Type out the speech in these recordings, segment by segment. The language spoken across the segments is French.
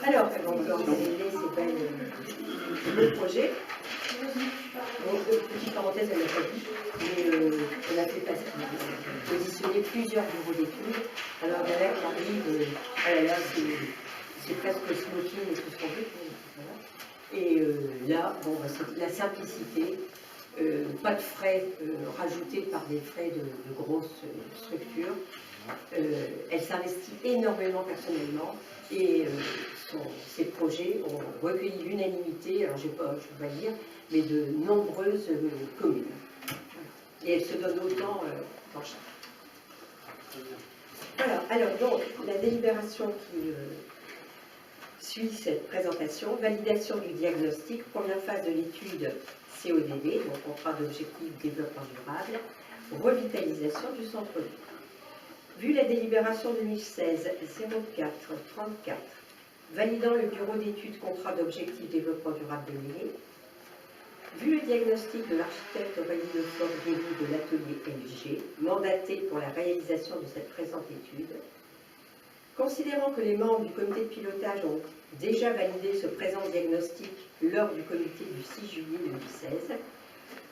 Alors, on peut organiser le projet. Donc, petite parenthèse, elle n'a pas dit, mais on a fait positionner plusieurs bureaux d'études. Alors, il y en a qui arrivent, ah là là, c'est presque smoking et tout ce qu'on veut. Voilà. Et là, bon, c'est la simplicité, pas de frais rajoutés par des frais de grosses structures. Elle s'investit énormément personnellement et ces projets ont recueilli l'unanimité, alors je ne vais pas dire, mais de nombreuses communes. Et elle se donne autant dans chaque. Voilà, alors donc la délibération qui suit cette présentation, validation du diagnostic, première phase de l'étude CODD, donc contrat d'objectif développement durable, revitalisation du centre-ville. Vu la délibération 2016-04-34, validant le bureau d'études contrat d'objectif développement durable de l'île, vu le diagnostic de l'architecte Aurélie Lefort-Guély de l'atelier LG, mandaté pour la réalisation de cette présente étude, considérant que les membres du comité de pilotage ont déjà validé ce présent diagnostic lors du comité du 6 juillet 2016,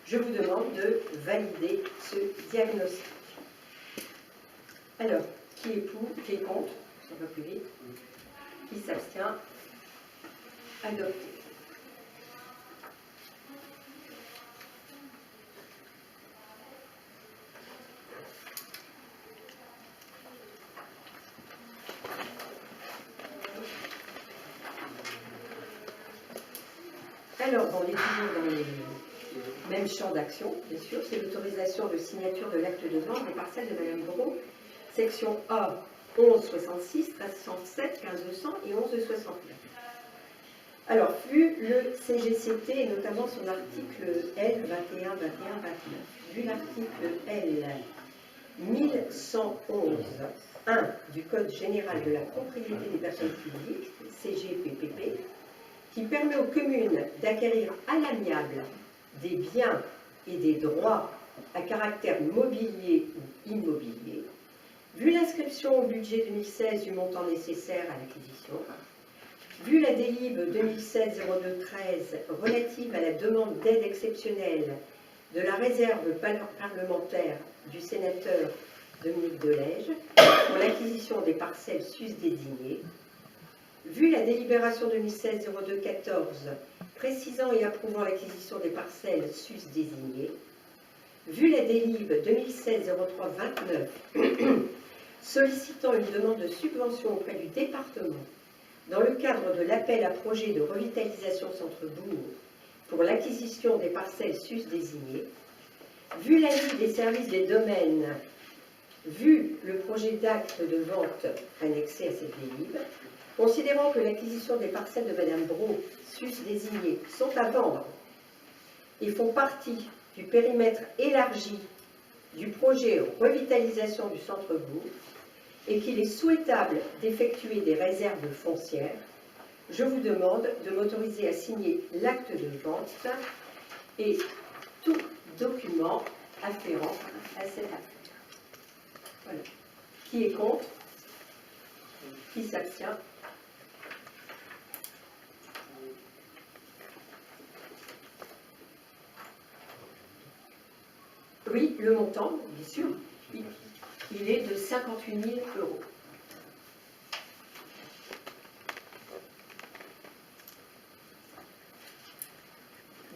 je vous demande de valider ce diagnostic. Alors, qui est pour, qui est contre, ça va plus vite, qui s'abstient, adopté. Alors, on est toujours dans les mêmes champs d'action, bien sûr, c'est l'autorisation de signature de l'acte de vente des parcelles de Madame Gros, section A, 1166, 1307, 1500 et 1169. Alors, vu le CGCT et notamment son article L 21, 21, 29, vu l'article L 1111-1 du Code général de la propriété des personnes publiques, CGPPP, qui permet aux communes d'acquérir à l'amiable des biens et des droits à caractère mobilier ou immobilier, vu l'inscription au budget 2016 du montant nécessaire à l'acquisition, vu la délib 2016-02-13 relative à la demande d'aide exceptionnelle de la réserve parlementaire du sénateur Dominique Delège pour l'acquisition des parcelles susdésignées, vu la délibération 2016-02-14 précisant et approuvant l'acquisition des parcelles susdésignées, vu la délib 2016-03-29 sollicitant une demande de subvention auprès du département dans le cadre de l'appel à projet de revitalisation centre-bourg pour l'acquisition des parcelles susdésignées, vu l'avis des services des domaines, vu le projet d'acte de vente annexé à cette délib, considérant que l'acquisition des parcelles de Madame Brault susdésignées sont à vendre et font partie du périmètre élargi du projet revitalisation du centre-bourg et qu'il est souhaitable d'effectuer des réserves foncières, je vous demande de m'autoriser à signer l'acte de vente et tout document afférent à cette affaire. Voilà. Qui est contre? Qui s'abstient? Oui, le montant, bien sûr, il est de 58 000 €.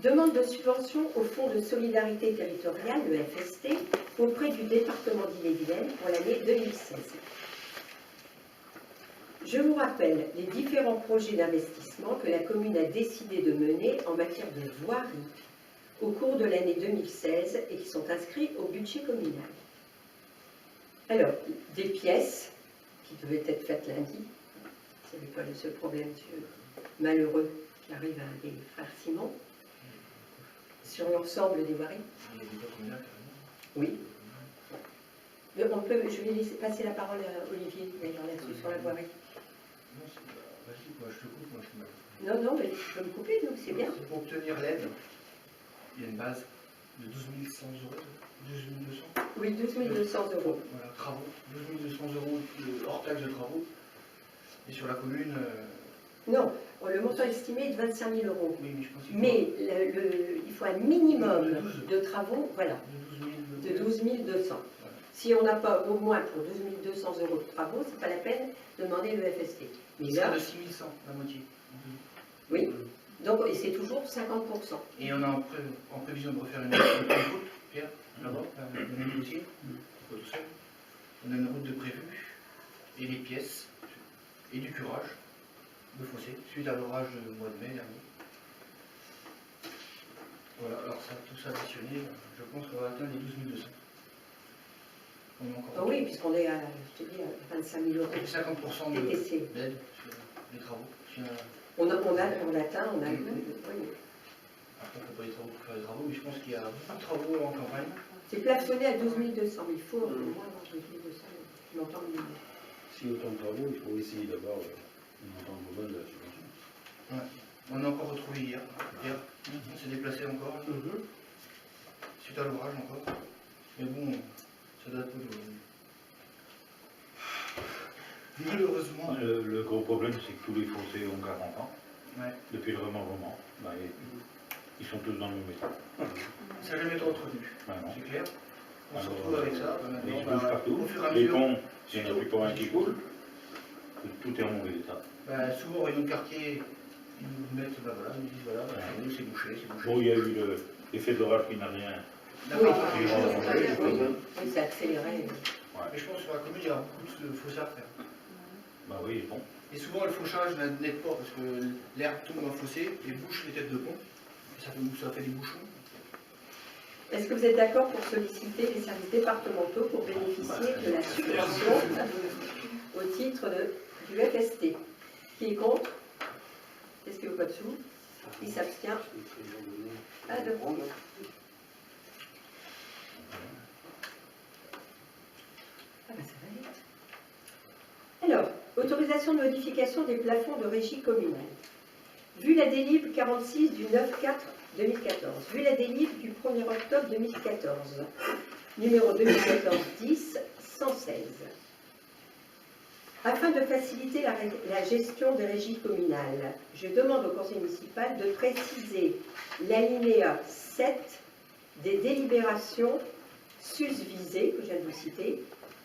Demande de subvention au Fonds de solidarité territoriale, le FST, auprès du département d'Ille-et-Vilaine pour l'année 2016. Je vous rappelle les différents projets d'investissement que la commune a décidé de mener en matière de voirie au cours de l'année 2016 et qui sont inscrits au budget communal. Alors, des pièces qui devaient être faites lundi, ce n'est pas le seul problème malheureux qui arrive à des frères Simon, sur l'ensemble des voiries. Oui. Mais on peut, je vais laisser passer la parole à Olivier, d'ailleurs, là-dessus, sur la voirie. Non, non, mais tu peux me couper, donc c'est bien. Pour obtenir l'aide, il y a une base. de 12 100 euros, 12 200. Oui, 12 200 euros. Voilà, travaux, 12 200 euros hors taxe de travaux. Et sur la commune, Non, le montant estimé est de 25 000 euros. oui, mais je pense qu'il faut Mais il faut un minimum de de travaux, voilà, de 12 000 de 12 200. Si on n'a pas au moins pour 12 200 euros de travaux, c'est pas la peine de demander le FST. Mais Il là, sera de 6 100, la moitié. oui, donc, et c'est toujours 50%. Et on a en prévision de refaire une route, Pierre, là-bas, le même dossier, pas tout seul. On a une route de prévu, et les pièces, et du curage de fossé, suite à l'orage du mois de mai dernier. Voilà, alors ça, tout ça additionné, je pense qu'on va atteindre les 12 200. On est encore Oui, puisqu'on est à, je te dis, à 25 000 euros. et 50% TTC. d'aide sur les travaux. Si On l'atteint, on a eu. Oui. Après, on ne fait pas les travaux pour faire les travaux, mais je pense qu'il y a beaucoup de travaux en campagne. C'est plafonné à 12 200. Il faut au moins avoir 12 200. Je m'entends mieux. Si autant de travaux, il faut essayer d'avoir une entente globale de la subvention. Ouais. On a encore retrouvé hier. On s'est déplacé encore, suite à l'orage encore. Mais bon, ça date pas d'aujourd'hui. Malheureusement. Le gros problème, c'est que tous les fossés ont 40 ans. Ouais. Depuis le remembrement. Bah, ils sont tous dans le même état. Ça n'a jamais été entretenu, Bah, non. c'est clair. On se Alors, retrouve avec ça. Ils Maintenant, se bougent partout. au fur et à Les mesure, ponts, il n'y en a plus pas un qui coule. Tout est en mauvais état. souvent, réunion de quartier, ils nous mettent, voilà, ils nous disent, voilà, chez nous, c'est bouché, c'est bouché. Bon, il y a eu l'effet de l'orage qui n'a rien. Oui, Les gens ont changé, je pense. oui, c'est accéléré. Mais je pense que sur la commune, il y a beaucoup de fossés à faire. Bah oui, bon. Et souvent, le fauchage n'aide pas parce que l'herbe tombe dans le fossé et bouche les têtes de pont. Et ça fait des bouchons. Est-ce que vous êtes d'accord pour solliciter les services départementaux pour bénéficier de la subvention au titre du FST? Qui est contre? Qu'est-ce qu'il y a au-dessous? Qui s'abstient? Ah, de bon. Ah ben ça va vite. Alors, autorisation de modification des plafonds de régie communale. Vu la délibération 46 du 9/4/2014, vu la délibération du 1er octobre 2014, numéro 2014-10-116, afin de faciliter la gestion des régies communales, je demande au conseil municipal de préciser l'alinéa 7 des délibérations susvisées, que je viens de vous citer,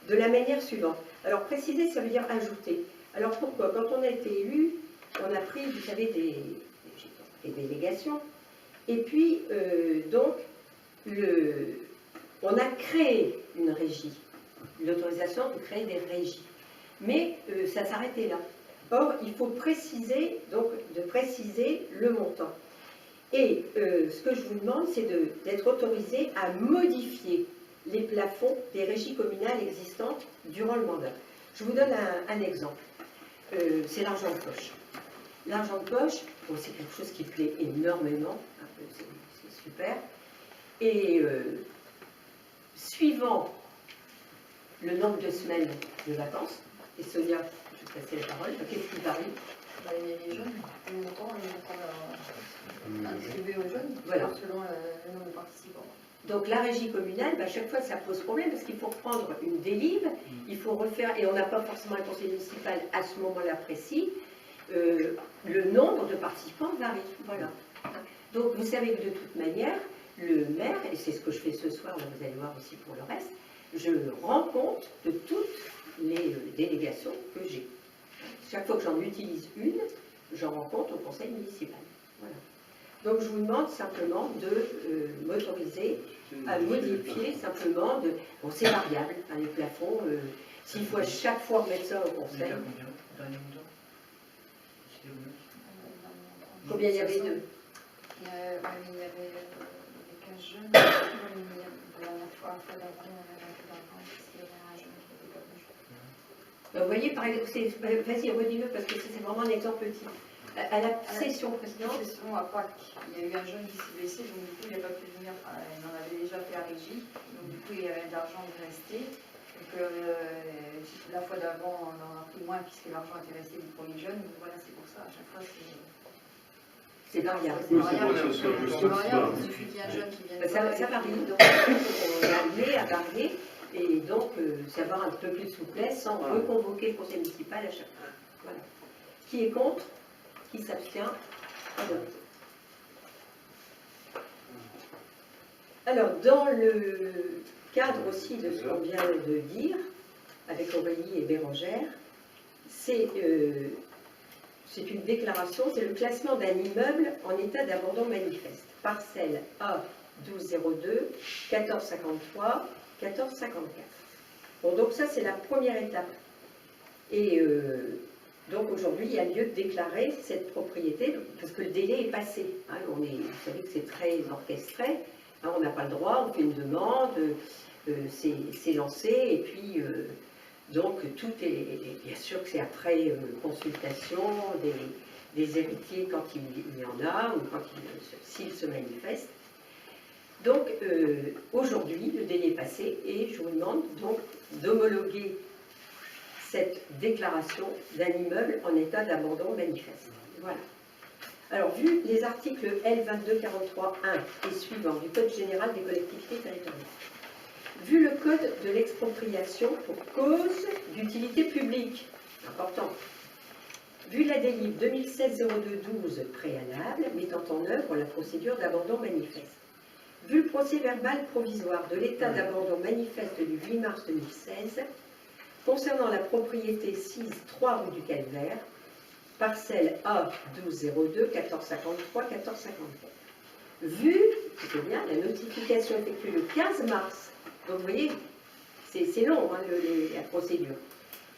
de la manière suivante. Alors préciser, ça veut dire ajouter. Alors pourquoi? Quand on a été élu, on a pris, vous savez, des délégations, et puis donc on a créé une régie, l'autorisation de créer des régies. Mais ça s'arrêtait là. Or, il faut préciser, donc, de préciser le montant. Et ce que je vous demande, c'est d'être autorisé à modifier les plafonds des régies communales existantes durant le mandat. Je vous donne un exemple. C'est l'argent de poche. L'argent de poche, bon, c'est quelque chose qui plaît énormément, c'est super. Et suivant le nombre de semaines de vacances, et Sonia, je vais passer la parole, qu'est-ce qui varie? Les jeunes, le montant attribué aux jeunes, Voilà. selon le nombre de participants. Donc la régie communale, à chaque fois ça pose problème parce qu'il faut reprendre une délib, il faut refaire, et on n'a pas forcément un conseil municipal à ce moment-là précis, le nombre de participants varie. Voilà. Donc vous savez que de toute manière, le maire, et c'est ce que je fais ce soir, là, vous allez voir aussi pour le reste, je rends compte de toutes les délégations que j'ai. Chaque fois que j'en utilise une, j'en rends compte au conseil municipal. Voilà. Donc je vous demande simplement de m'autoriser à modifier simplement de... Bon, c'est variable, hein, les plafonds. S'il faut à chaque fois remettre ça au conseil. Dernier montant. C'était Combien il y avait de... Il y avait les 15 jeunes, la dernière fois d'avant, on avait un peu d'argent, parce qu'il y avait un jeune qui était pas venu. Vous voyez, par exemple, vas-y, redis-le, parce que c'est vraiment un exemple petit. À la session précédente, À Pâques, il y a eu un jeune qui s'est blessé, donc du coup il n'a pas pu venir, il en avait déjà fait à Régie, donc du coup il y avait de l'argent de rester. Donc la fois d'avant on en a pris moins puisque l'argent était resté du premier jeune, donc voilà, c'est pour ça, à chaque fois c'est... C'est variable. C'est Oui, variable. c'est C'est juste variable. ça. Il suffit qu'il y ait un jeune qui vienne. Ça pas, varie, et puis- donc on est amené à varier, et donc savoir un peu plus de souplesse sans reconvoquer le conseil municipal à chaque fois. Voilà. Qui est contre? Qui s'abstient? Adopté. Alors, dans le cadre aussi de ce qu'on vient de dire, avec Aurélie et Bérangère, c'est une déclaration, c'est le classement d'un immeuble en état d'abandon manifeste. Parcelle A 1202, 1453, 1454. Bon, donc ça, c'est la première étape. Et donc aujourd'hui, il y a lieu de déclarer cette propriété, parce que le délai est passé. Hein, vous savez que c'est très orchestré. Hein, on n'a pas le droit, on fait une demande, c'est lancé, et puis donc tout est, bien sûr que c'est après consultation des héritiers quand il y en a, ou quand s'ils se manifestent. Donc aujourd'hui, le délai est passé, et je vous demande donc d'homologuer cette déclaration d'un immeuble en état d'abandon manifeste. Voilà. Alors, vu les articles L2243.1 et suivants du Code général des collectivités territoriales, vu le Code de l'expropriation pour cause d'utilité publique, important, vu la délibération 2016-02-12 préalable mettant en œuvre la procédure d'abandon manifeste, vu le procès verbal provisoire de l'état d'abandon manifeste du 8 mars 2016, concernant la propriété 6-3 rue du Calvaire, parcelle A 1202, 1453, 1454. Vu, écoutez bien, la notification effectuée le 15 mars, donc vous voyez, c'est long hein, la procédure,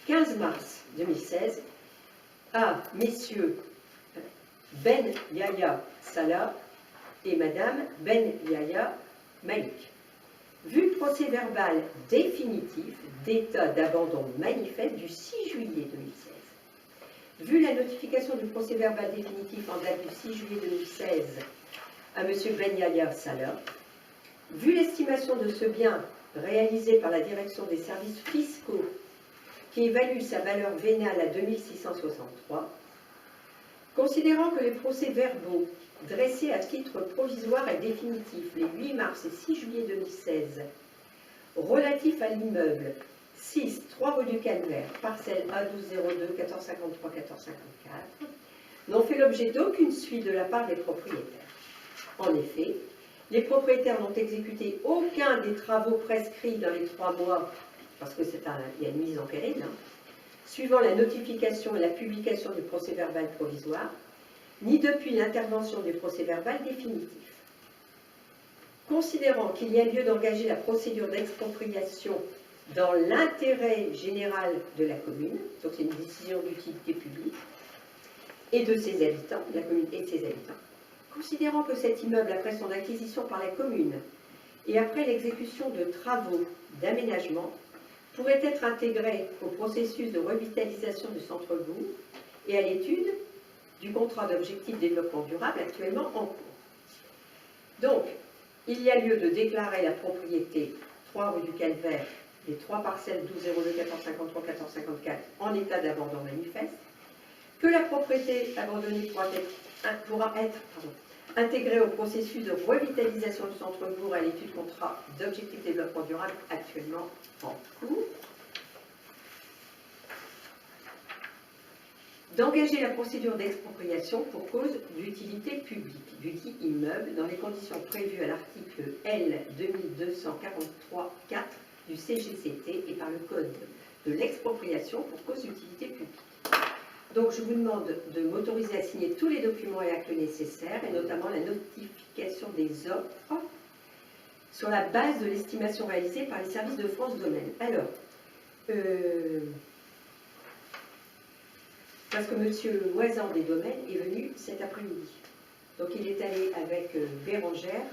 15 mars 2016, à messieurs Ben Yahya Salah et madame Ben Yahya Malik. Vu le procès verbal définitif d'état d'abandon manifeste du 6 juillet 2016, vu la notification du procès verbal définitif en date du 6 juillet 2016 à M. Ben Yahya Salah, vu l'estimation de ce bien réalisée par la direction des services fiscaux qui évalue sa valeur vénale à 2663, considérant que les procès-verbaux dressés à titre provisoire et définitif les 8 mars et 6 juillet 2016 relatifs à l'immeuble 6, 3 rue du Calvaire, parcelle A1202, 1453, 1454, n'ont fait l'objet d'aucune suite de la part des propriétaires. En effet, les propriétaires n'ont exécuté aucun des travaux prescrits dans les 3 mois, parce qu'il y a une mise en péril, hein, suivant la notification et la publication du procès-verbal provisoire, ni depuis l'intervention du procès-verbal définitif. Considérant qu'il y a lieu d'engager la procédure d'expropriation dans l'intérêt général de la commune, donc c'est une décision d'utilité publique, et de ses habitants, de la commune et de ses habitants, considérant que cet immeuble, après son acquisition par la commune et après l'exécution de travaux d'aménagement, pourrait être intégré au processus de revitalisation du centre-bourg et à l'étude du contrat d'objectif développement durable actuellement en cours. Donc, il y a lieu de déclarer la propriété 3 rue du Calvaire, les 3 parcelles 1202, 1453, 1454 en état d'abandon manifeste, que la propriété abandonnée pourra être intégrée au processus de revitalisation du centre-bourg à l'étude contrat d'objectif développement durable actuellement en cours, d'engager la procédure d'expropriation pour cause d'utilité publique du dit immeuble dans les conditions prévues à l'article L 2243-4 du CGCT et par le Code de l'expropriation pour cause d'utilité publique. Donc je vous demande de m'autoriser à signer tous les documents et actes nécessaires, et notamment la notification des offres sur la base de l'estimation réalisée par les services de France Domaine. Alors, parce que M. Moisan des Domaines est venu cet après-midi. Donc il est allé avec Bérangère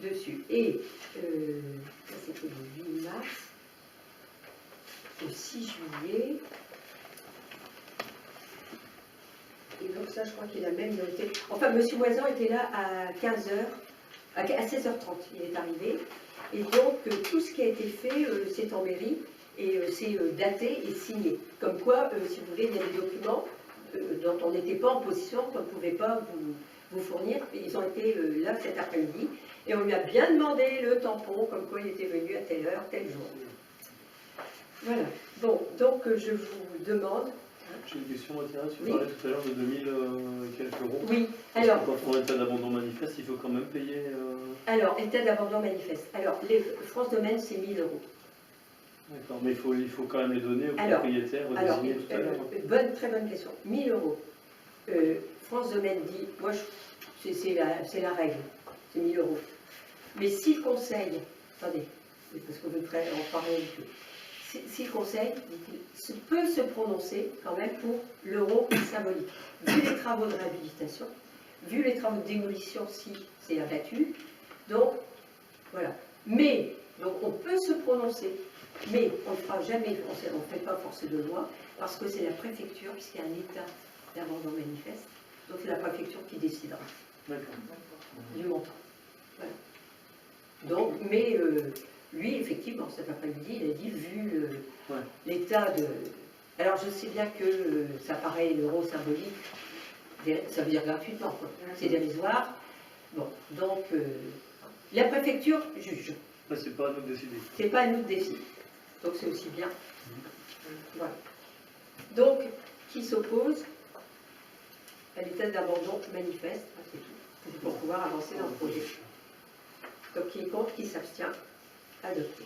dessus. Et ça c'était le 8 mars, au 6 juillet. Et donc ça, je crois qu'il a même noté. Enfin, M. Moisan était là à 15h, à 16h30, il est arrivé. Et donc, tout ce qui a été fait, c'est en mairie, et c'est daté et signé. Comme quoi, si vous voulez, il y a des documents dont on n'était pas en possession, qu'on ne pouvait pas vous fournir. Et ils ont été là cet après-midi et on lui a bien demandé le tampon, comme quoi il était venu à telle heure, tel jour. Voilà. Bon, donc je vous demande. J'ai une question, Mathias. Tu Oui. parlais tout à l'heure de 2000 quelques euros. Oui, Parce alors. que quand on est en état d'abandon manifeste, il faut quand même payer. Alors, état d'abandon manifeste. Alors, les France Domaine, c'est 1000 euros. D'accord, mais il faut quand même les donner aux Alors, propriétaires Alors, désignés tout à l'heure. très bonne question. 1000 euros. France Domaine dit, moi, c'est la règle, c'est 1000 euros. Mais si le conseil, attendez, parce que vous me ferez en parler un peu. Si le conseil peut se prononcer quand même pour l'euro symbolique, vu les travaux de réhabilitation, vu les travaux de démolition si c'est abattu, donc voilà. Mais, donc on peut se prononcer, mais on ne fera jamais, on ne fait pas force de loi, parce que c'est la préfecture, puisqu'il y a un état d'abandon manifeste, donc c'est la préfecture qui décidera D'accord. du montant. Voilà. Donc, mais lui, effectivement, cet après-midi, il a dit, vu l'état de... Alors, je sais bien que ça paraît l'euro symbolique, ça veut dire gratuitement, quoi. C'est dérisoire. Bon, donc, la préfecture juge. Mais c'est pas à nous de décider. C'est pas à nous de décider. Donc, c'est aussi bien. Voilà. Donc, qui s'oppose à l'état d'abandon manifeste, c'est tout. C'est pour pouvoir avancer dans le projet. Donc, qui est contre, qui s'abstient, adopté.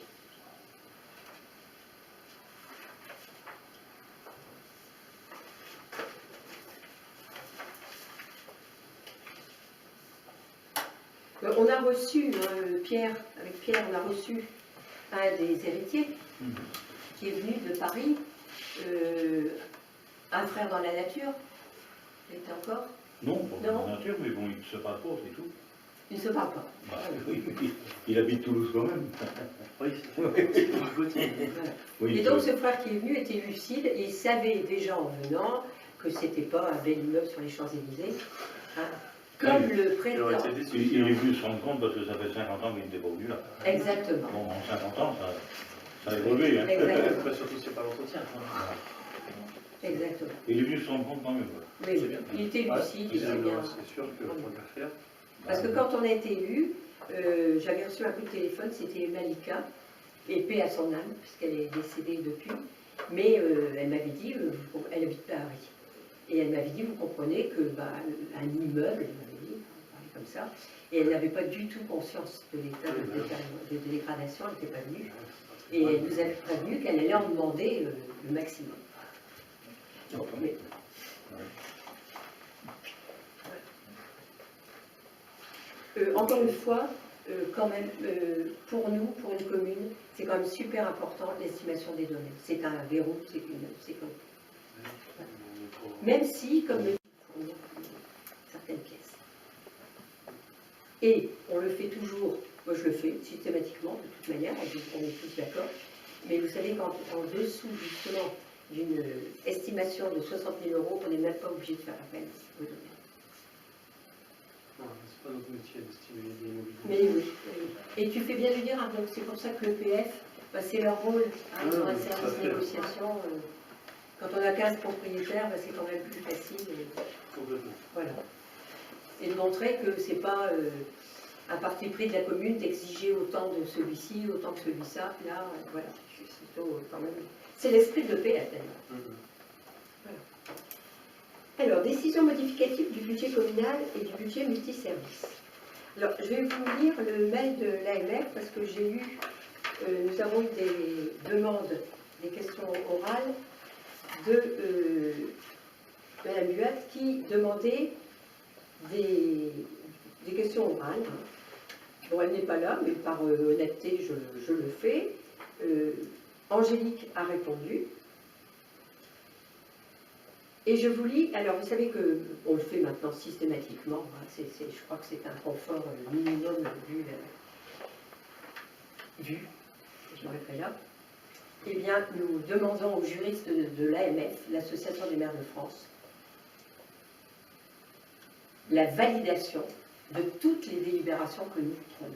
On a reçu, avec Pierre, on a reçu un des héritiers qui est venu de Paris, un frère dans la nature, il était encore, Non, pas dans la nature, mais bon, il se parle pas, c'est tout. il ne se parle pas. Bah, oui, il habite Toulouse quand même. Oui, c'est pas possible. Voilà. Oui, Et donc ce frère qui est venu était lucide et il savait déjà en venant que c'était pas un bel immeuble sur les Champs-Élysées, hein, comme le Il aurait président. été déçu. il est venu se rendre compte parce que ça fait 50 ans qu'il n'était pas venu là. Exactement. Bon, en 50 ans, ça a évolué. Hein. Exactement. Bah, surtout c'est pas l'entretien. Exactement. Il est venu se rendre compte quand même. Voilà. Oui, C'est bien. il était lucide, il était bien. C'est sûr que tant qu'à faire. Parce que quand on a été élu, j'avais reçu un coup de téléphone, c'était Malika, et paix à son âme, puisqu'elle est décédée depuis, mais elle m'avait dit, elle habite Paris, et elle m'avait dit, vous comprenez que un immeuble, elle m'avait dit, on parlait comme ça, et elle n'avait pas du tout conscience de l'état de dégradation, elle n'était pas venue, et elle nous avait prévenu qu'elle allait en demander le maximum. Mais, encore une fois, quand même, pour nous, pour une commune, c'est quand même super important l'estimation des données. C'est un verrou, c'est comme... Même si, comme le dit, on fournit certaines pièces. Et on le fait toujours, moi je le fais systématiquement, de toute manière, on est tous d'accord, mais vous savez qu'en dessous justement d'une estimation de 60 000 €, on n'est même pas obligé de faire appel aux données. C'est pas notre métier d'estimer des immobiliers. Mais oui, oui. Et tu fais bien de dire, hein, donc c'est pour ça que l'EPF, c'est leur rôle, hein, ils ont un service de négociation. Quand on a 15 propriétaires, c'est quand même plus facile. Complètement. Voilà. Et de montrer que c'est pas un parti pris de la commune d'exiger autant de celui-ci, autant que celui-là. Là, voilà. C'est plutôt, quand même. C'est l'esprit de l'EPF d'ailleurs. Alors, décision modificative du budget communal et du budget multiservice. Alors, je vais vous lire le mail de l'AMF parce que j'ai eu, nous avons eu des demandes, des questions orales de Mme Buat qui demandait des questions orales. Bon, elle n'est pas là, mais par honnêteté, je le fais. Angélique a répondu. Et je vous lis, alors vous savez qu'on le fait maintenant systématiquement, hein, je crois que c'est un confort minimum vu, je m'arrêterai là. Eh bien, nous demandons aux juristes de l'AMF, l'Association des maires de France, la validation de toutes les délibérations que nous prenons.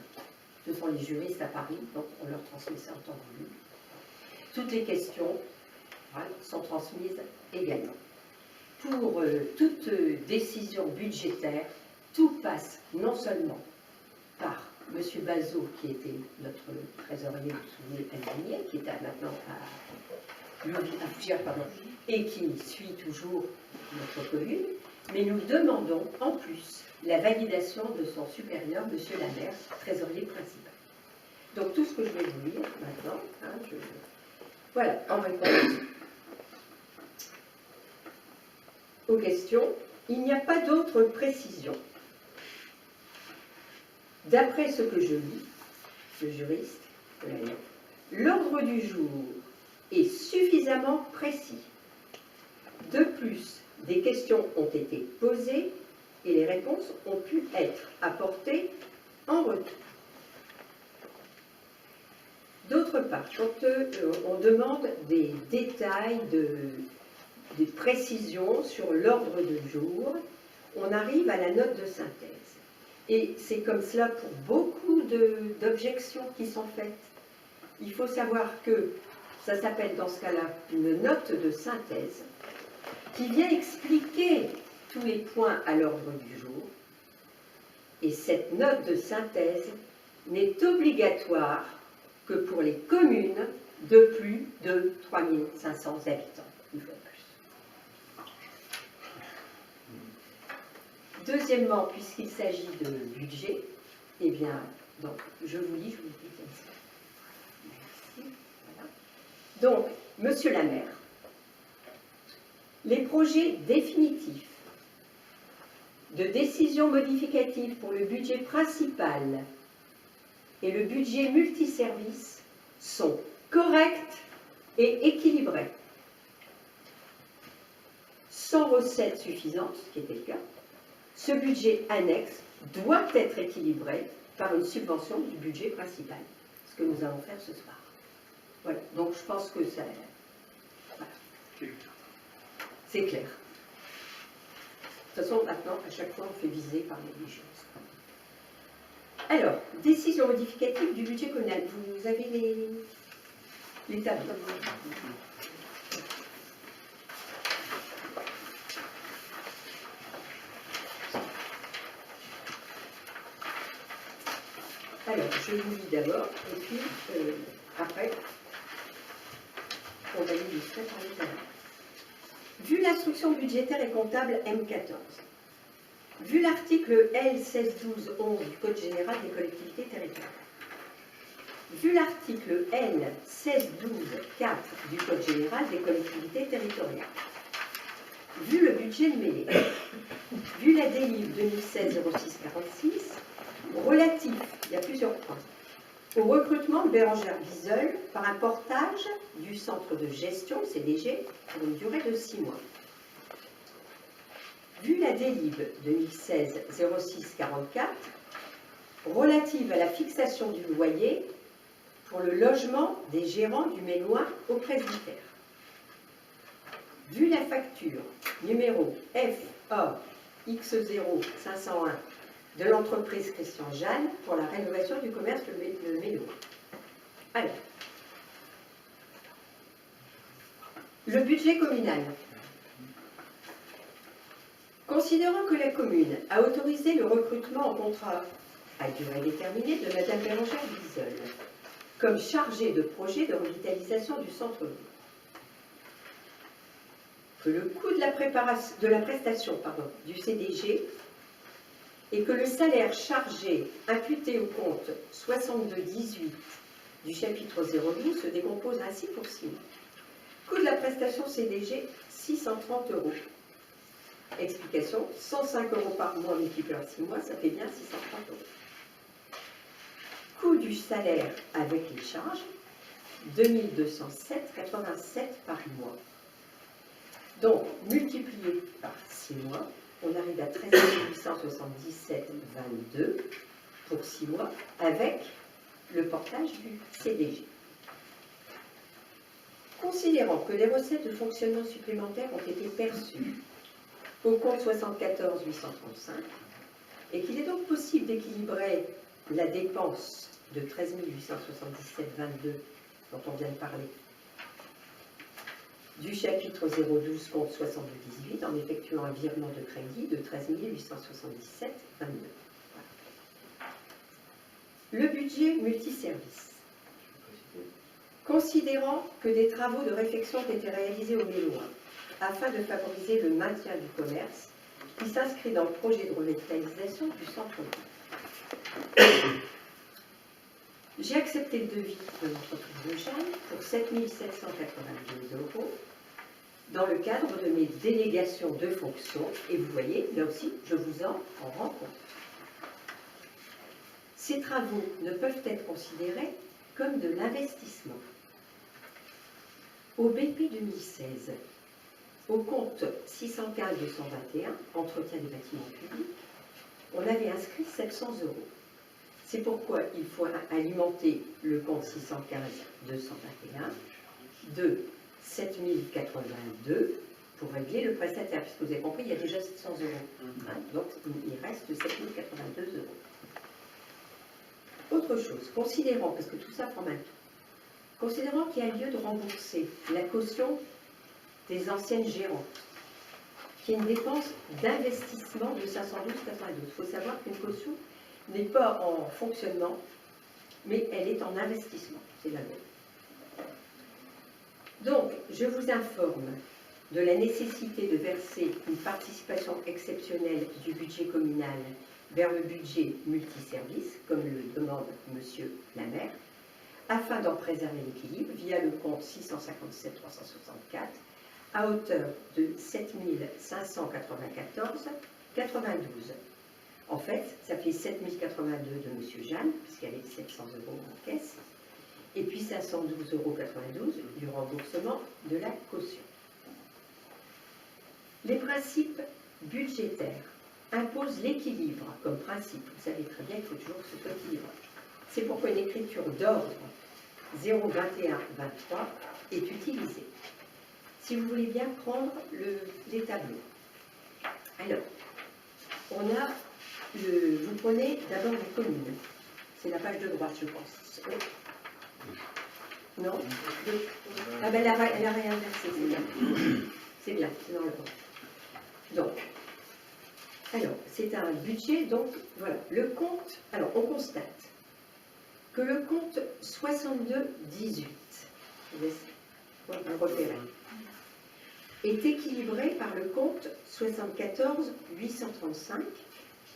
Ce sont les juristes à Paris, donc on leur transmet ça en temps voulu. Toutes les questions sont transmises également. Pour toute décision budgétaire, tout passe non seulement par M. Bazot, qui était notre trésorier, vous vous souvenez, Algénier, qui est maintenant à Fougères, pardon, et qui suit toujours notre commune, mais nous demandons en plus la validation de son supérieur, M. Lambert, trésorier principal. Donc tout ce que je vais vous lire maintenant, voilà, en réponse aux questions, il n'y a pas d'autre précision. D'après ce que je lis, le juriste, l'ordre du jour est suffisamment précis. De plus, des questions ont été posées et les réponses ont pu être apportées en retour. D'autre part, quand on demande des détails, des précisions sur l'ordre du jour, on arrive à la note de synthèse. Et c'est comme cela pour beaucoup d'objections qui sont faites. Il faut savoir que ça s'appelle dans ce cas-là une note de synthèse qui vient expliquer tous les points à l'ordre du jour. Et cette note de synthèse n'est obligatoire que pour les communes de plus de 3500 habitants, une fois de plus. Deuxièmement, puisqu'il s'agit de budget, eh bien, donc, je vous dis comme ça. Merci. Voilà. Donc, Monsieur Lambert, les projets définitifs de décision modificative pour le budget principal et le budget multiservice sont corrects et équilibrés. Sans recettes suffisantes, ce qui était le cas, ce budget annexe doit être équilibré par une subvention du budget principal, ce que nous allons faire ce soir. Voilà, donc je pense que ça... Voilà. C'est clair. De toute façon, maintenant, à chaque fois, on fait viser par négligence. Alors, décision modificative du budget communal. Vous avez les tableaux. Alors, je vous lis d'abord, et puis après, on va l'illustrer par les tableaux. Vu l'instruction budgétaire et comptable M14, vu l'article L 1612-11 du Code général des collectivités territoriales, vu l'article L 1612-4 du Code général des collectivités territoriales, vu le budget de mêlée, vu la délib 2016-06-46, relatif, il y a plusieurs points, au recrutement de Bérangère Bizeul par un portage du centre de gestion, CDG, pour une durée de 6 mois. Vu la délib 2016-06-44, relative à la fixation du loyer pour le logement des gérants du Ménois au presbytère. Vu la facture numéro FA-X0-501 de l'entreprise Christian Jeanne pour la rénovation du commerce de Ménois. Alors, le budget communal. Considérant que la commune a autorisé le recrutement en contrat à durée déterminée de Mme Bérangère Bizeul comme chargée de projet de revitalisation du centre-bourg, que le coût de la prestation du CDG et que le salaire chargé imputé au compte 62-18 du chapitre 012 se décompose ainsi pour 6 mois. Coût de la prestation CDG, 630 €. Explication, 105 € par mois multiplié par 6 mois, ça fait bien 630 €. Coût du salaire avec les charges, 2207,87 par mois. Donc, multiplié par 6 mois, on arrive à 13 877,22 pour 6 mois avec le portage du CDG. Considérant que les recettes de fonctionnement supplémentaires ont été perçues au compte 74 835 et qu'il est donc possible d'équilibrer la dépense de 13 877,22 dont on vient de parler du chapitre 012 compte 62-18 en effectuant un virement de crédit de 13 877,22. Le budget multiservice. Considérant que des travaux de réfection ont été réalisés au Méloin afin de favoriser le maintien du commerce qui s'inscrit dans le projet de revitalisation du centre-ville. J'ai accepté le devis de l'entreprise de Jeanne pour 7 782 € dans le cadre de mes délégations de fonctions. Et vous voyez, là aussi, je vous en rends compte. Ces travaux ne peuvent être considérés comme de l'investissement. Au BP 2016, au compte 615-221, entretien des bâtiments publics, on avait inscrit 700 €. C'est pourquoi il faut alimenter le compte 615-221 de 7082 pour régler le prestataire, puisque vous avez compris, il y a déjà 700 €. Hein, donc il reste 7082 €. Autre chose, considérant, parce que tout ça forme un tout, considérant qu'il y a lieu de rembourser la caution des anciennes gérantes, qui est une dépense d'investissement de 512,92. Il faut savoir qu'une caution n'est pas en fonctionnement, mais elle est en investissement, c'est la bonne. Donc, je vous informe de la nécessité de verser une participation exceptionnelle du budget communal vers le budget multiservice, comme le demande M. Lamaire, afin d'en préserver l'équilibre via le compte 657 364 à hauteur de 7 594,92. En fait, ça fait 7 082 de M. Jeanne, puisqu'elle est 700 € en caisse, et puis 512,92 € du remboursement de la caution. Les principes budgétaires imposent l'équilibre comme principe. Vous savez très bien qu'il faut toujours que ce soit équilibré. C'est pourquoi une écriture d'ordre 021-23 est utilisée. Si vous voulez bien prendre les tableaux. Alors, on a, vous prenez d'abord les communes. C'est la page de droite, je pense. Oui. Non. Ah ben elle a réinversé, c'est bien. C'est bien, c'est dans le bon. Donc, alors, c'est un budget, donc voilà, le compte, alors on constate que le compte 62-18, je vais le repérer, est équilibré par le compte 74-835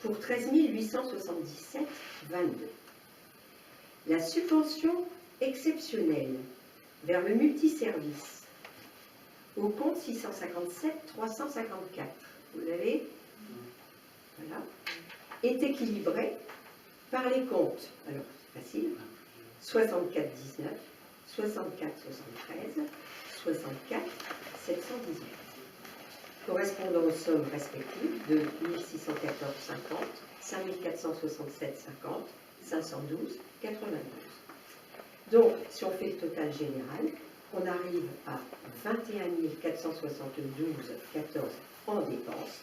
pour 13 877,22. La subvention exceptionnelle vers le multiservice au compte 657-354, vous l'avez, voilà, est équilibré par les comptes, alors c'est facile, 64-19, 64-73, 64-718, correspondant aux sommes respectives de 1614,50, 5467,50, 512,92. Donc, si on fait le total général, on arrive à 21 472,14 en dépenses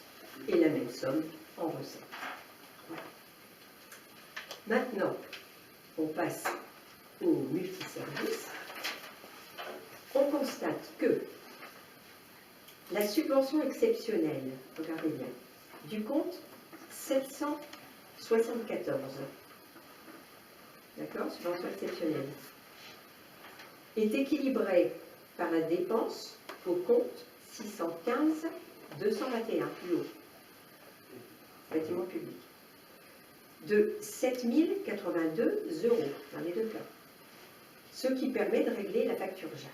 et la même somme en recettes. Voilà. Maintenant, on passe au multiservice. On constate que la subvention exceptionnelle, regardez bien, du compte 774, d'accord, subvention exceptionnelle, est équilibrée par la dépense au compte 615-221, plus haut, bâtiment public, de 7 082 € dans les deux cas, ce qui permet de régler la facture Jeanne.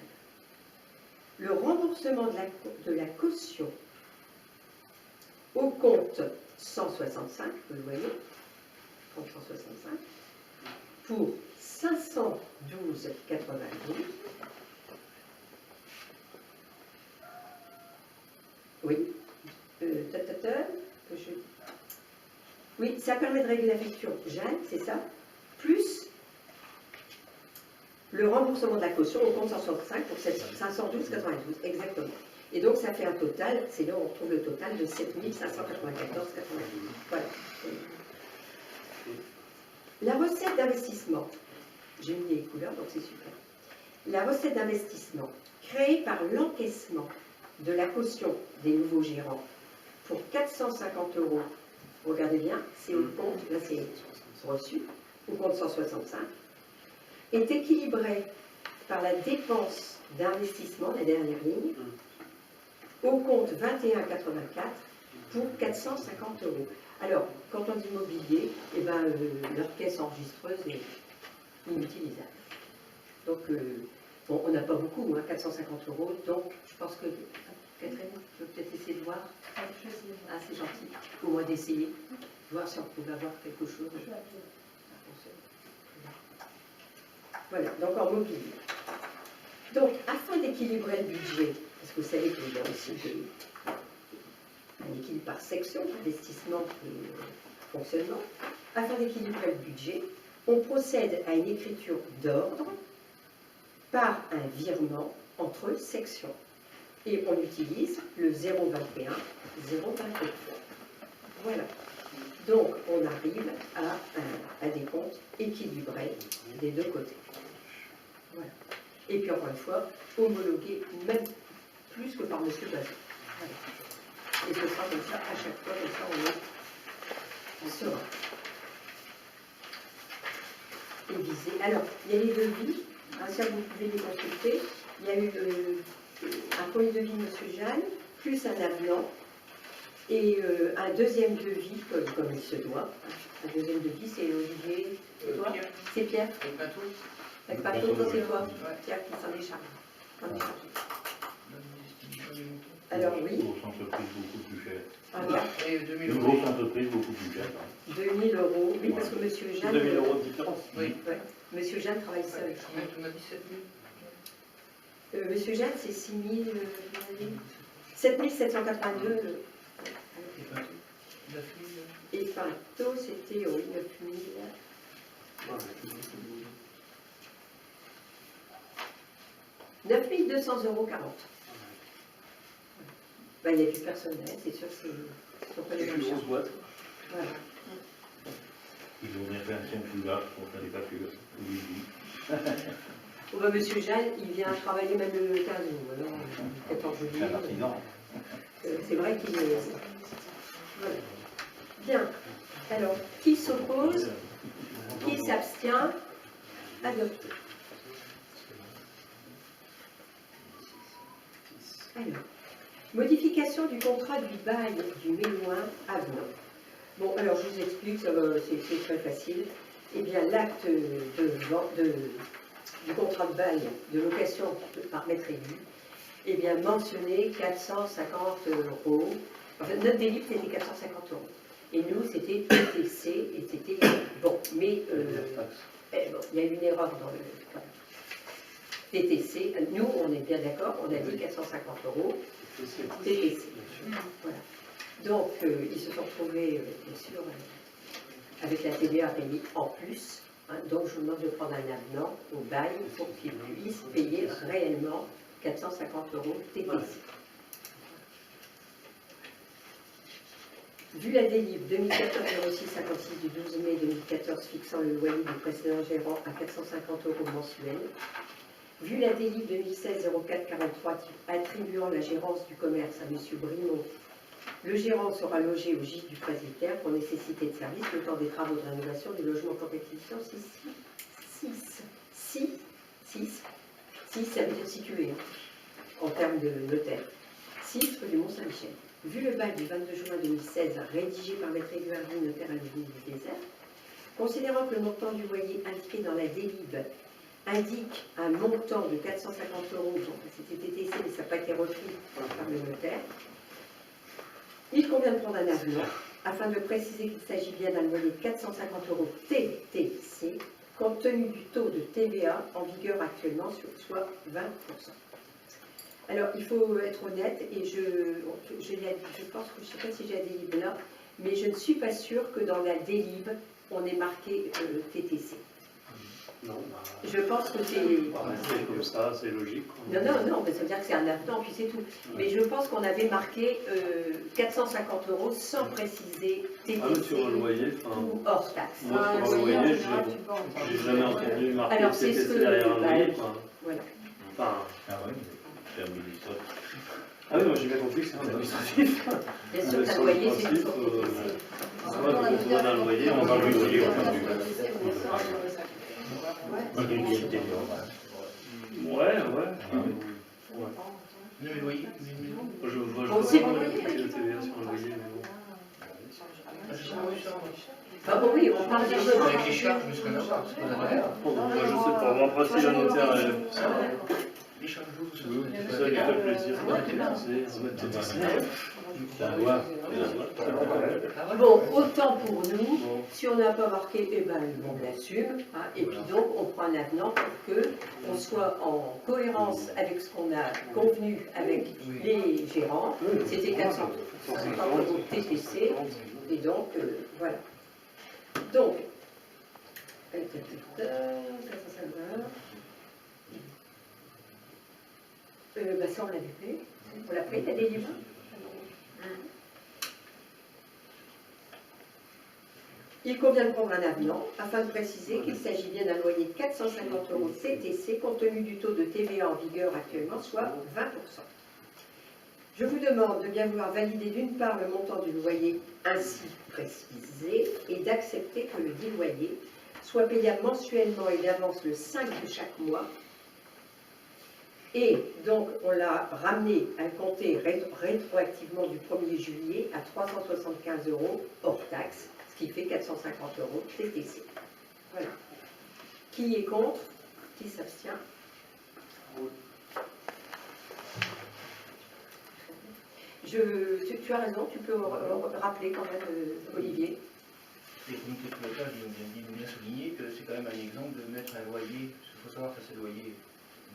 Le remboursement de la caution au compte 165, vous le voyez, compte 165, pour 512,92. Oui. Oui, ça permet de régler la facture Jeanne, c'est ça, plus le remboursement de la caution au compte 165 pour 512,92, exactement. Et donc ça fait un total, c'est là où on retrouve le total de 7 594,92. Voilà. La recette d'investissement, j'ai mis les couleurs, donc c'est super. La recette d'investissement créée par l'encaissement de la caution des nouveaux gérants pour 450 €, regardez bien, c'est au compte, là c'est reçu, au compte 165, est équilibrée par la dépense d'investissement, la dernière ligne, au compte 21,84 pour 450 €. Alors, quand on dit mobilier, eh ben, leur caisse enregistreuse est inutilisable. Donc, bon, on n'a pas beaucoup, hein, 450 €, donc je pense que, Catherine, tu peux peut-être essayer de voir. Ah, c'est gentil, au moins d'essayer, voir si on pouvait avoir quelque chose. Voilà, donc en mobilier. Donc, afin d'équilibrer le budget, parce que vous savez qu'il y a aussi un équilibre par section, investissement et fonctionnement, afin d'équilibrer le budget, on procède à une écriture d'ordre par un virement entre sections. Et on utilise le 0,21, 0,23. Voilà. Donc, on arrive à des comptes équilibrés des deux côtés. Voilà. Et puis, encore une fois, homologué même plus que par M. Bazin. Voilà. Et ce sera comme ça à chaque fois, comme ça on sera. Et visé. Alors, il y a les devis, hein, ça vous pouvez les consulter. Il y a eu un premier devis de M. Jeanne, plus un avenant, et un deuxième devis, comme il se doit. Un deuxième devis, c'est Olivier, c'est toi? C'est Pierre? Avec Pinto. Avec Pinto, toi c'est toi? Ouais. Pierre qui s'en décharge. L'administration. Alors oui. Une grosse entreprise beaucoup plus chère. Ah, bien. Et 2000 Une €. grosse entreprise beaucoup plus chère. 2000 €. Oui, parce que M. Jeanne. 2000 € de différence. Oui. Ouais. M. Jeanne travaille seul. Combien tu m'as dit 7000? M. Jeanne, c'est 7782. Et Pinto 9000. Et Pinto, c'était 9000. 9200,40 €. Ben, il y a du personnel, c'est sûr que c'est pas les mêmes Une choses. grosse boîte. Voilà. Ils ont une intervention plus large pour faire des calculs. Oui, oui. Bon, ben, Monsieur Jeanne, il vient travailler même le 15 août. Alors, 14 C'est un juillet. artisan. C'est vrai qu'il est. Voilà. Bien. Alors, qui s'oppose? Qui s'abstient? Adopté. Alors, modification du contrat du bail du Méloin avenant. Bon, alors je vous explique, c'est très facile. Eh bien, l'acte du contrat de bail de location par maître élu, eh bien, mentionné 450 €. Enfin, notre délire, c'était 450 €. Et nous, c'était TTC, et c'était bon. Mais bon, il y a eu une erreur dans le TTC. Nous, on est bien d'accord, on a dit 450 € TTC. Voilà. Donc, ils se sont retrouvés, bien sûr, avec la TVA payée en plus. Hein, donc, je vous demande de prendre un avenant au bail pour qu'ils puissent payer réellement 450 € TTC. Vu la délib 2014-06-56 du 12 mai 2014 fixant le loyer du précédent gérant à 450 € mensuels, vu la délib 2016-04-43 attribuant la gérance du commerce à M. Brimont, le gérant sera logé au gîte du presbytère pour nécessité de service le temps des travaux de rénovation du logement compétition 6, ça veut dire situé, hein, en termes de notaire. 6 rue du Mont-Saint-Michel. Vu le bail du 22 juin 2016 rédigé par maître Édouard notaire à l'Église du Désert, considérant que le montant du loyer indiqué dans la délib indique un montant de 450 €, donc c'était TTC mais ça n'a pas été repris par le notaire, il convient de prendre un avenant afin de préciser qu'il s'agit bien d'un loyer de 450 € TTC compte tenu du taux de TVA en vigueur actuellement, soit 20%. Alors, il faut être honnête, et je pense que je ne sais pas si j'ai la délib là, mais je ne suis pas sûre que dans la délib, on ait marqué TTC. Non, Je pense que c'est... c'est comme ça, c'est logique. Non, mais ça veut dire que c'est un avenant, puis c'est tout. Mais je pense qu'on avait marqué 450 € sans préciser TTC Ah, mais sur le loyer, ou hors taxe. moi sur le loyer, j'ai jamais entendu marquer Alors, c'est ce TTC que- derrière un bah, loyer. Quoi. Voilà. Enfin, Ah ouais, c'est administratif. ah oui, moi j'ai bien compris que c'est un administratif. Bien sûr Mais qu'un sur le loyer, c'est une principe, sorte de TTC. Ouais, on donne un loyer, on va le loyer. Malgré l'égalité des droits. Ouais, ouais. Non, mais voyez, mais non. Moi, je vois Bon, c'est pas bon. le TVA sur un loyer, mais bon. Ah, j'ai jamais vu ça. Ah bon, oui, on parle des choses. Avec les charges, mais ce qu'on a pas, c'est pas d'accord. Moi, je sais pas. Bon, après, si le notaire est. Les charges, vous, Oui, c'est ça qui fait plaisir. C'est la loi. Ah ouais. Bon, autant pour nous, Bon. si on n'a pas marqué, eh ben, on l'assume, hein, et puis donc on prend un avenant pour que on soit en cohérence avec ce qu'on a convenu avec les gérants. C'était 450 euros TTC, et donc voilà. Donc, ça on l'avait pris. On l'a pris, t'as des livres? Il convient de prendre un avenant afin de préciser qu'il s'agit bien d'un loyer de 450 euros TTC compte tenu du taux de TVA en vigueur actuellement, soit 20%. Je vous demande de bien vouloir valider d'une part le montant du loyer ainsi précisé et d'accepter que le dit loyer soit payable mensuellement et d'avance le 5 de chaque mois. Et donc, on l'a ramené à compter rétroactivement du 1er juillet à 375 euros hors taxe, ce qui fait 450 euros TTC. Voilà. Qui est contre? Qui s'abstient? Tu as raison, tu peux rappeler quand même, Olivier. Les comités de pilotage ont bien souligné que c'est quand même un exemple de mettre un loyer, parce qu'il faut savoir que c'est le loyer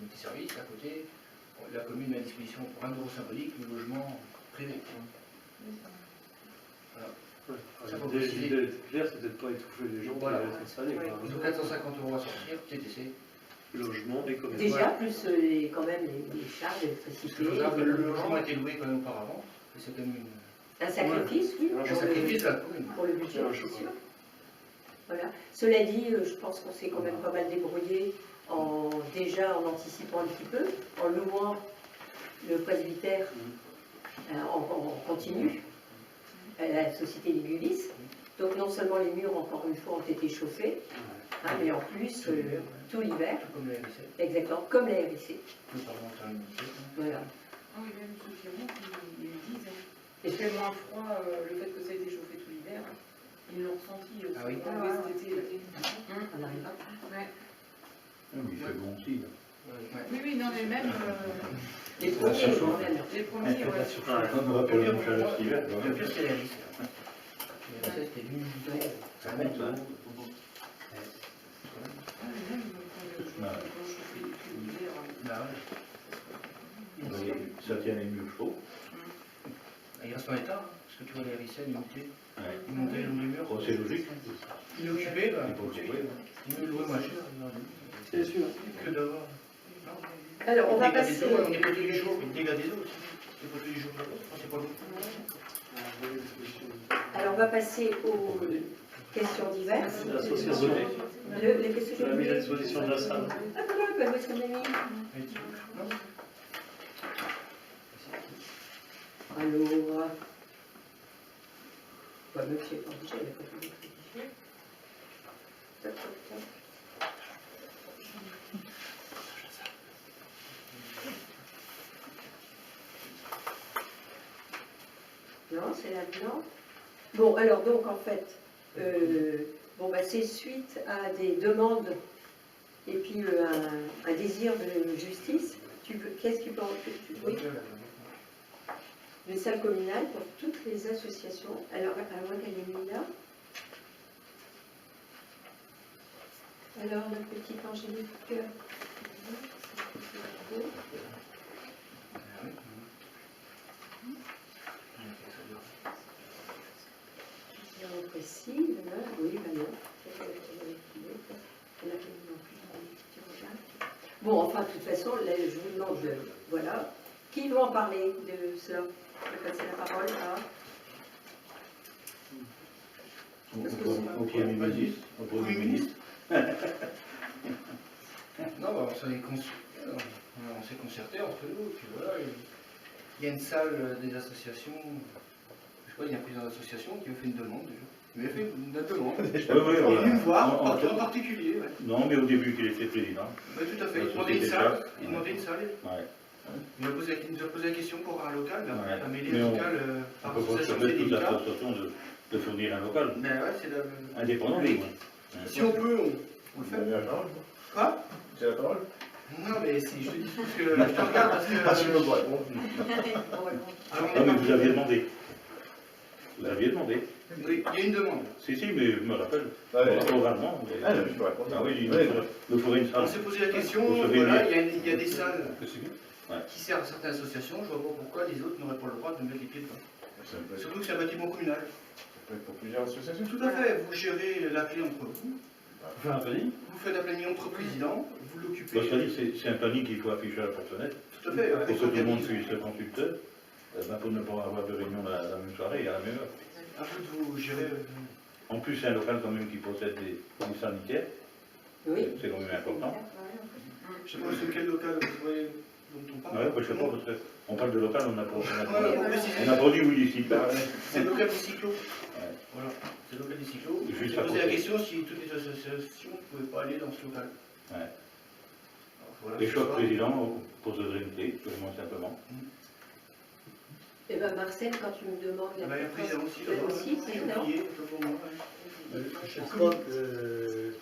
multiservice, à côté, la commune met à disposition pour 1 € symbolique le logement privé. Ça faut préciser. L'idée était claire, c'était de ne pas étouffer les gens qui Voilà. allaient être installés. quoi. Ils ont 450 € à sortir, TTC. Logement et commerce. Déjà, plus quand même les charges Parce d'électricité. qu'il faut savoir que le logement a été loué quand même auparavant, et c'est quand même Un sacrifice, oui, Un un sacrifice de la commune. pour le budget, Un c'est choix. sûr. Voilà. Cela dit, je pense qu'on s'est quand même pas mal débrouillé déjà en anticipant un petit peu, en louant le presbytère en continu à la société Ligulis. Donc non seulement les murs, encore une fois, ont été chauffés, hein, mais en plus, tout l'hiver, Tout comme la RIC, exactement, comme la RIC. tout parlementaire limité. Voilà. Oui, même ceux qui montent, ils le disent. Et Il fait moins froid, le fait que ça a été chauffé tout l'hiver, ils l'ont ressenti Ah oui. cet été. on n'arrive pas. Ouais. Ah, mais il fait bon aussi, là. Ouais. Oui, oui, non, mais même Les premiers, quand même. les premiers, ouais. On va faire une chaleur cet hiver, quand Le même. pire, c'est la RIC. La RIC, c'était l'humidité. Ça Ah, monte, ça. hein. Ah, mais même quand ils ont chauffé tout l'hiver. Bah ouais. Ça tient les murs chauds. Il reste en état, hein, parce que tu vois les RIC, limité. Ouais. Ils montaient le long des murs. Oh, c'est logique. Ils l'occupaient, bah, Il faut le couper. ils me louaient moins cher. C'est sûr. Que d'avoir. Alors, on va Les dégâts passer. des eaux, les poteaux du jour, les dégâts des eaux aussi. Les poteaux du jour, c'est pas l'eau. Alors, on va passer aux questions diverses. L'association. Les questions Je l'ai mis à disposition de la salle. Ah, voilà, bah, où est-ce qu'on a mis? Non. Alors, bah, même si c'est pas obligé, il n'y a pas de rédiger. Tac, tac, tac. Non, c'est là-dedans. Bon, alors donc en fait, bon, bah, c'est suite à des demandes et puis un désir de justice. Qu'est-ce qui peut en oui. Une salle communale pour toutes les associations. Alors, à moins qu'elle ait mis là. Alors, le petit Angélique. On précise, oui, ben non. Bon, enfin, de toute façon, là, je vous demande, voilà. Qui doit en parler de cela? Je vais passer la parole à... Au Premier ministre. Au Premier ministre. Non, bah, on s'est concerté entre nous, et puis voilà. Il y a une salle des associations, je sais pas, il y a un président d'association qui m'a fait une demande déjà. Il m'a fait une demande. Oui, Il est venu me voir, en particulier. Ouais. Non, mais au début qu'il était président. Ouais, tout à fait. La Il demandait une société salle. Chasse. Il demandait une salle. Ouais. Il nous a posé la question pour un local, mais Ouais. la mêlée Mais on- locale On par peut pas association, se c'est toute délicat. l'association de fournir un local. Mais ouais, c'est Indépendant, oui. Si on peut, on le fait. Quoi? C'est la parole. Non, mais si je te dis parce que je te regarde parce que. Ah, tu veux pas répondre. Alors, on Non, est mais parti. vous aviez demandé. Vous aviez demandé. Oui, il y a une demande. Si, mais je me rappelle. Allez. Oralement. vous avez- Ah, je peux répondre. Ah oui, il Oui. nous faudrait une salle. On s'est posé la question, Vous savez voilà, bien. il y a des salles Ouais. qui servent à certaines associations, je vois pas pourquoi les autres n'auraient pas le droit de mettre les pieds dedans. Ça peut être Surtout que c'est un bâtiment communal. pour plusieurs associations. Tout à fait, vous gérez la clé entre vous, Faire un planning. vous faites un planning entre présidents, vous l'occupez. Parce que c'est un planning qu'il faut afficher à la personnel. Tout à fait. Pour que tout le monde s'organise. puisse se consulter. Pour ne pas avoir de réunion la même soirée et à la même heure. À vous de vous gérer. En plus, c'est un local quand même qui possède des sanitaires. Oui. C'est quand même important. Je sais pas sur quel local vous voyez dont on parle. Ouais, je sais pas, parce qu'on parle de local, on n'a pas, Ouais, on n'a pas dit oui ici. c'est le local des cyclos. Voilà, c'est le local des cyclos. Juste Je me suis à posé la côté. question si toutes les associations ne pouvaient pas aller dans ce local. Ouais. Alors, voilà, Et ce chaque soir. président poserait une clé, purement simplement. Eh bien, Marcel, quand tu me demandes Ah bah, il y a un président aussi, Toi là-bas, aussi, ouais. c'est J'ai ça. oublié, autant pour moi, ouais. Je crois que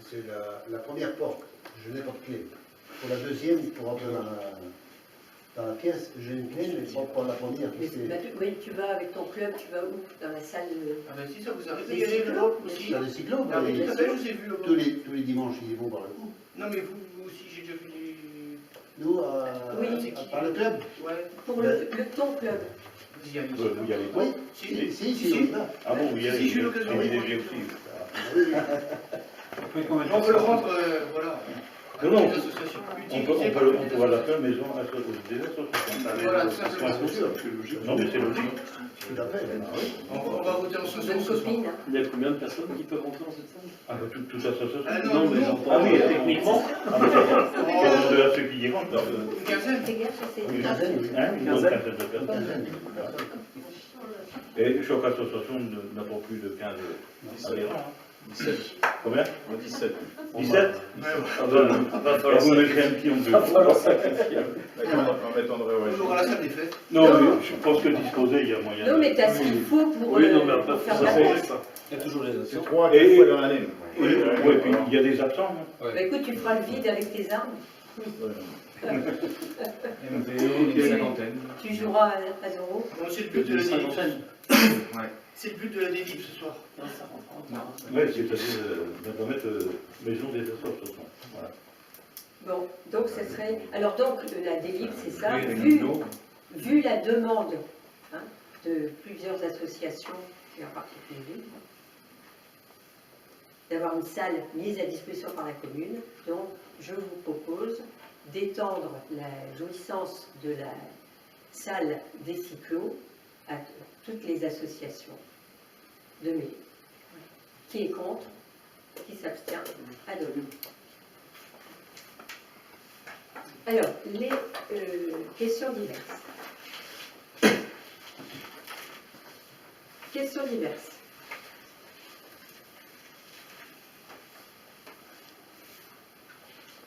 c'est la première porte, je n'ai pas de clé. Pour la deuxième, pour entrer dans la pièce, j'ai une clé, mais pas pour la première. Mais parce que bah, oui, tu vas avec ton club, tu vas où? Dans la salle de... Ah bah si, ça vous arrive Les d'y aller cyclos, là-bas les aussi. dans les cyclos, Ah oui, mais tout à fait, je vous ai vu là-bas. tous les dimanches, ils y vont par le coup. Non mais vous aussi, j'ai déjà vu des... Nous, Oui. par le club. Ouais, Pour ton club. vous y allez. Vous y allez pas? Oui, Si, si, on y va. Ah bon, vous y allez? Si, j'ai eu l'occasion C'est de une voir. idée aussi. On peut le rendre, voilà, à Non, non. des associations On utilisées par peut des à la associations. seule maison des associations. Voilà, tout simplement. Non, mais c'est logique. Tout à fait. On va voter en ce Bonne sens ce soir. copine. Hein. Il y a combien de personnes qui peuvent rentrer dans cette salle? Ah, bah, toute association. Ah Non, mais non, Ah oui, techniquement. Ah, bah, de à ceux qui y rentrent. une quinzaine. Fais gaffe, c'est Une quinzaine, oui. Hein, une bonne Quinzaine. quinzaine de Une personnes. quinzaine. Et chaque association n'a pas plus de 15 adhérents. 17. Combien 17. 17 Ouais, Ah ben, va Et falloir vous mettez un petit en deux. va falloir sacrifier. D'accord, on m'étendrait, ouais. on aura la salle des fêtes. Non, mais je pense que disposer, il y a moyen. Non, mais t'as ce qu'il faut pour, Oui, non, mais après, pour faut faire la s'arranger place. ça. Il y a toujours les C'est actions. 3 à 4 fois dans l'année. Oui, puis il y a des absents. Hein. Bah écoute, tu feras le vide avec tes armes. MVO, cinquantaine. Tu joueras à 0. Bon, c'est le but de la délibre. Ouais. C'est le but de la délibre ce soir. Oui, c'est-à-dire de mettre maison des associations. Voilà. Bon, donc ce serait... Alors donc, la délib, c'est ça, Oui, vu, l'eau. vu la demande hein, de plusieurs associations, et en particulier d'avoir une salle mise à disposition par la commune, donc je vous propose d'étendre la jouissance de la salle des cyclos à toutes les associations de mairie. Qui est contre? Qui s'abstient? Adopté. Alors, les questions diverses. Questions diverses.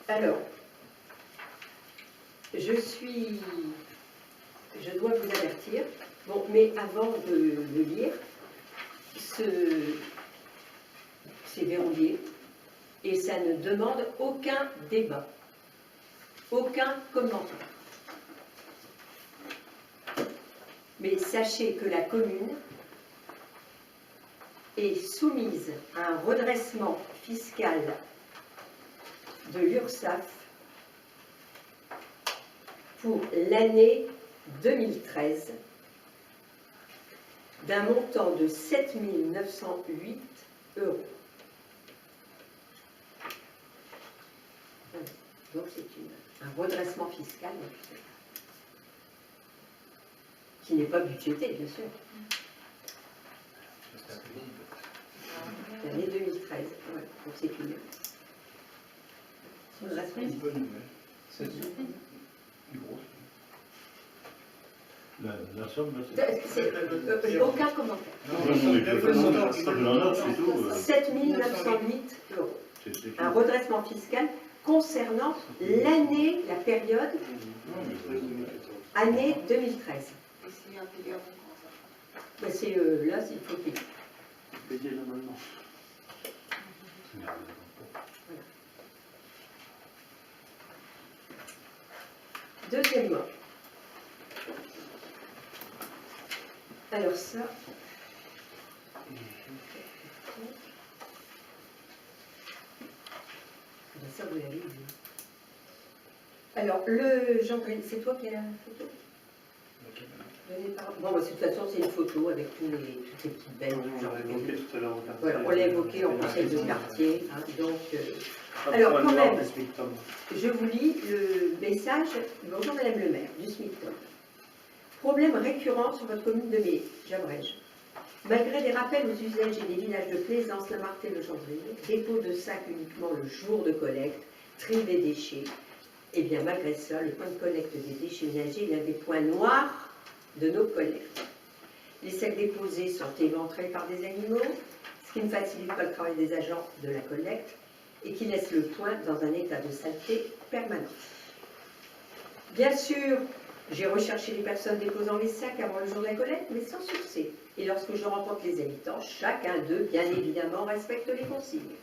Alors, je dois vous avertir, bon, mais avant de le lire, c'est verrouillé et ça ne demande aucun débat, aucun commentaire. Mais sachez que la commune est soumise à un redressement fiscal de l'URSSAF pour l'année 2013 d'un montant de 7 908 €. Donc c'est un redressement fiscal qui n'est pas budgété, bien sûr. L'année 2013, ouais. Donc c'est une Une bonne nouvelle. La somme, là, c'est... Aucun commentaire. C'est tout. 7 908 €. C'est Un redressement fiscal concernant l'année, la période, année 2013. Et s'il y a un payeur, comment ça se Ben, c'est là, il faut payer. Payer l'amendement. Deuxièmement, alors ça, ça vous l'avez vu. Alors, le Jean-Brice, c'est toi qui as la photo donnée par... Bon, bah, de toute façon, c'est une photo avec toutes ces petites belles du On genre. l'a évoqué tout à l'heure au quartier. Voilà, on l'a évoqué en conseil de quartier, hein, donc... alors, quand même, je vous lis le message. Bonjour Madame le maire, du SMICTOM. Problème récurrent sur votre commune de Méé, j'abrège. Malgré des rappels aux usagers des villages de Plaisance, Lamarthe et Le Gendrille, dépôt de sacs uniquement le jour de collecte, tri des déchets, et bien malgré ça, le point de collecte des déchets ménagers est l'un des points noirs de nos collectes. Les sacs déposés sont éventrés par des animaux, ce qui ne facilite pas le travail des agents de la collecte, et qui laisse le point dans un état de saleté permanent. Bien sûr, j'ai recherché les personnes déposant les sacs avant le jour de la collecte, mais sans succès. Et lorsque je rencontre les habitants, chacun d'eux, bien évidemment, respecte les consignes.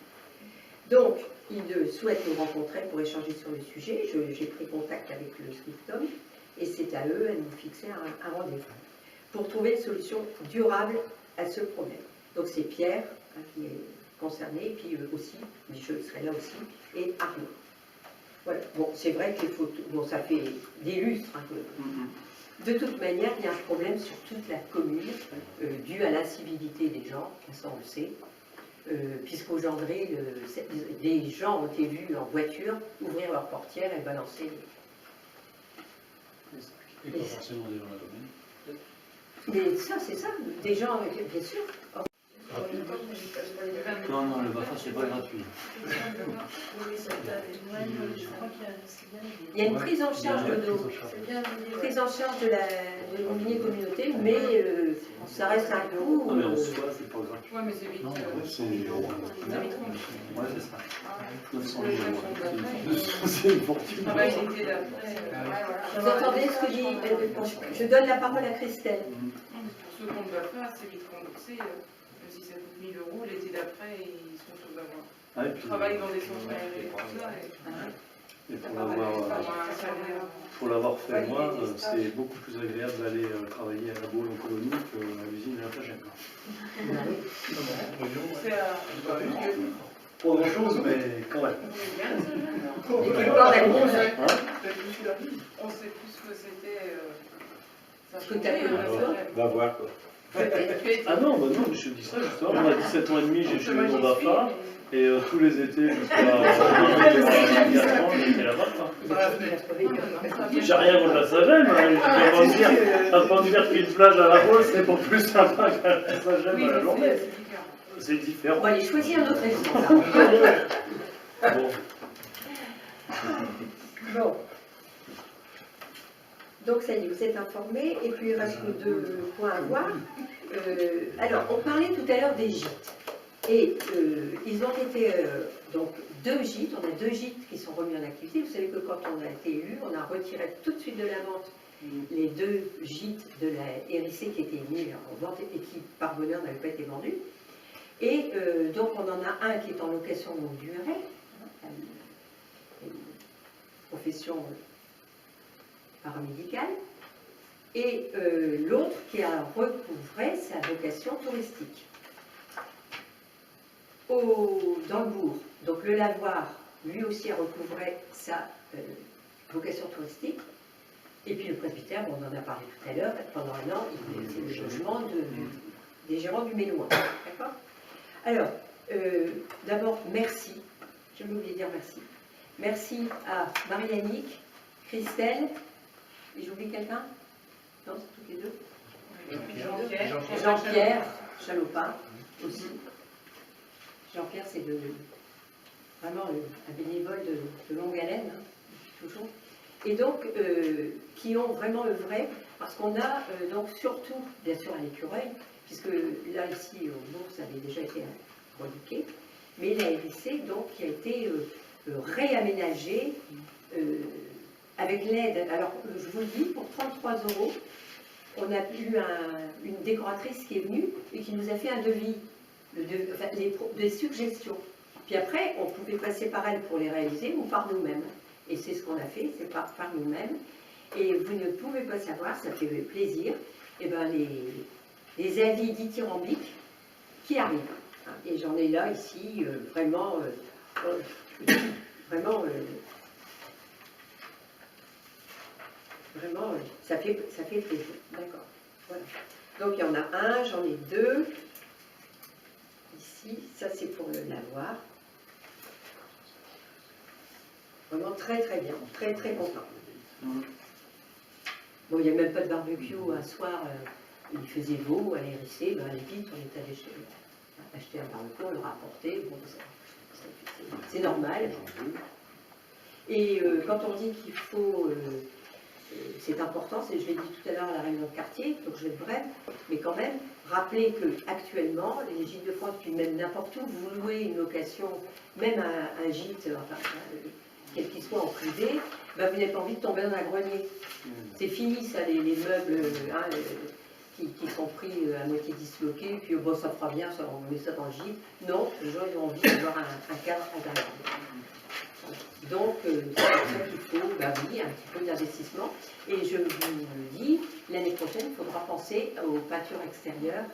Donc, ils souhaitent nous rencontrer pour échanger sur le sujet. J'ai pris contact avec le SMICTOM, et c'est à eux à nous fixer un rendez-vous pour trouver une solution durable à ce problème. Donc c'est Pierre qui est concerné, et puis aussi, mais je serai là aussi, et Arnaud. Voilà. Bon, c'est vrai que les photos, bon, ça fait des lustres. De toute manière, il y a un problème sur toute la commune, dû à l'incivilité des gens, ça on le sait, puisqu'au Gendrille, des gens ont été vus en voiture ouvrir leur portière et balancer. Et pas forcément des gens de la commune. Mais ça, c'est ça, des gens, bien sûr. Non, non, le BAFA, c'est pas gratuit. Il y a une prise en charge de nos, prise en charge de l'immobilier communauté, mais ça reste un coût. Non, mais en soi, c'est pas gratuit. Ouais, mais c'est vite. Non, c'est... C'est vite Ouais, c'est ça. 900 000 €. C'est une fortune. Ah bah, il était d'après. Vous entendez ce que dit? Je donne la parole à Christelle. Pour ceux qu'on ne va pas, c'est vite remboursé. Même si ça coûte 1 000 €, l'été d'après, ils sont tous d'avoir. Ouais, Ils travaillent dans des centres aérés et tout ça. Et pour l'avoir fait moi, c'est beaucoup plus agréable d'aller travailler à la Baule en colonie qu'à l'usine de la Flagelle. C'est à... Pas grand chose, mais quand même. Et quelque part, la grosse, On sait plus ce que c'était. Ça Ce que t'as fait, Va voir, quoi. Ah non, bah non, je dis ça justement. Moi, à 17 ans et demi, j'ai fini mon BAFA. Et tous les étés, jusqu'à 4 ans, j'étais là-bas. J'ai rien contre la Sagem. T'as pas me dire qu'une plage à la Baule, c'est pas plus sympa qu'à la Sagem à la journée. C'est différent. Bon, allez, choisis un autre exemple. Bon. Bon. Donc ça y est, vous êtes informés, et puis il reste que 2 points à voir. Alors, on parlait tout à l'heure des gîtes. Et ils ont été, donc 2 gîtes, on a 2 gîtes qui sont remis en activité. Vous savez que quand on a été élu, on a retiré tout de suite de la vente les 2 gîtes de la RIC qui étaient mis en vente et qui, par bonheur, n'avaient pas été vendus. Et donc on en a un qui est en location longue durée, une profession paramédicale, et l'autre qui a recouvré sa vocation touristique. Dans le bourg, donc le lavoir, lui aussi a recouvré sa vocation touristique, et puis le presbytère, bon, on en a parlé tout à l'heure, pendant un an, c'est le logement des gérants du Méloin. D'accord ? Alors, d'abord, merci, je vais oublier de dire merci. Merci à Marie-Annick, Christelle, et j'oublie quelqu'un? Non, c'est toutes les 2. Jean-Pierre Chalopin aussi. Jean-Pierre, c'est vraiment un bénévole de longue haleine, hein, toujours. et donc qui ont vraiment œuvré, parce qu'on a donc surtout, bien sûr, à l'écureuil, puisque là, ici, au bourg, ça avait déjà été indiqué, mais la RIC, donc, qui a été réaménagée avec l'aide. Alors, je vous le dis, pour 33 €, on a eu une décoratrice qui est venue et qui nous a fait un devis, enfin, des suggestions. Puis après, on pouvait passer par elle pour les réaliser ou par nous-mêmes. Et c'est ce qu'on a fait, c'est par nous-mêmes. Et vous ne pouvez pas savoir, ça fait plaisir, et ben les avis dithyrambiques qui arrivent. Et j'en ai là, ici, vraiment, vraiment, vraiment, ça fait plaisir. D'accord. Voilà. Donc il y en a un, j'en ai deux. Ici, ça c'est pour le lavoir. Vraiment très très bien, très très content. Bon, il n'y a même pas de barbecue un soir, il faisait beau à l'RIC, ben, vite on est allé acheter un barbecue, on leur a apporté, bon, c'est normal. Et quand on dit qu'il faut, c'est important, je l'ai dit tout à l'heure à la réunion de quartier, donc je vais être brève, mais quand même, rappelez qu'actuellement, les gîtes de France, puis même n'importe où, vous louez une location, même un gîte, enfin, quel qu'il soit en privé, ben, vous n'avez pas envie de tomber dans un grenier. C'est fini ça, les meubles qui sont pris à moitié disloqués, puis bon, ça fera bien, ça, on met ça dans le gîte. Non, les gens ils ont envie d'avoir un cadre agréable. Donc, c'est pour ça qu'il faut, ben oui, un petit peu d'investissement. Et je vous dis, l'année prochaine, il faudra penser aux peintures extérieures,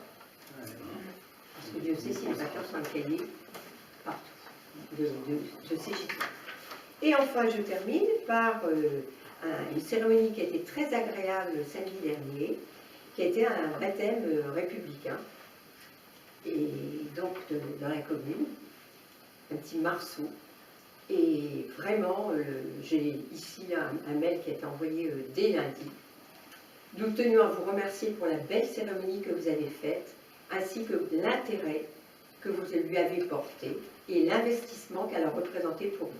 parce que Dieu sait si les peintures sont écaillées partout, de CGT. Et enfin, je termine par une cérémonie qui a été très agréable le samedi dernier, qui a été un baptême républicain, et donc dans la commune, un petit marceau. Et vraiment, j'ai ici un mail qui a été envoyé dès lundi. Nous tenions à vous remercier pour la belle cérémonie que vous avez faite, ainsi que l'intérêt que vous lui avez porté et l'investissement qu'elle a représenté pour vous.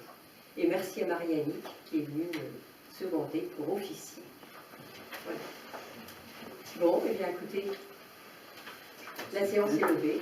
Et merci à Marie-Annick qui est venue me seconder pour officier. Voilà. Bon, et bien écoutez, la séance est levée.